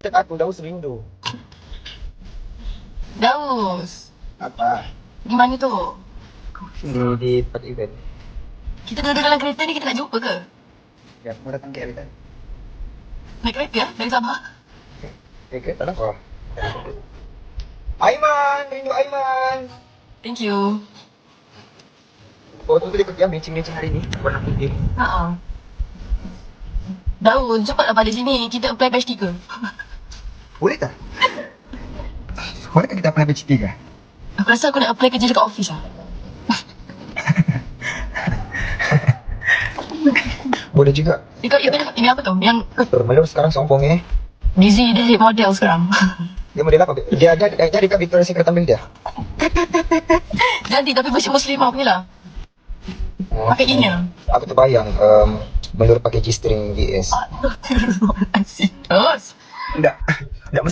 Cek aku Daus rindu. Daus, Apa? gimana tu? Di tempat event. Kita duduk dalam kereta ni, kita nak jumpa ke? Ya, mau datang ke event. Naik kereta dari Sabah? Ke tak apa. Aiman, rindu Aiman. Thank you. Oh, tu tadi aku yang meeting hari ni. Warna putih. Haa. Daus, cepatlah balik sini. Kita apply batch 3. Boleh tak? Boleh tak kita apply batch 3? Aku rasa aku nak apply kerja dekat office lah. Boleh juga. Ini apa tu? Yang Melu sekarang sombong Dizzy dia jadi model sekarang. Dia model apa? Dia jadi kat Victoria's Secret ambil dia. Jadi tapi versi muslimah punya lah. Pakai inner. Aku terbayang Melur pakai G-string GS. Aduh, terus. Enggak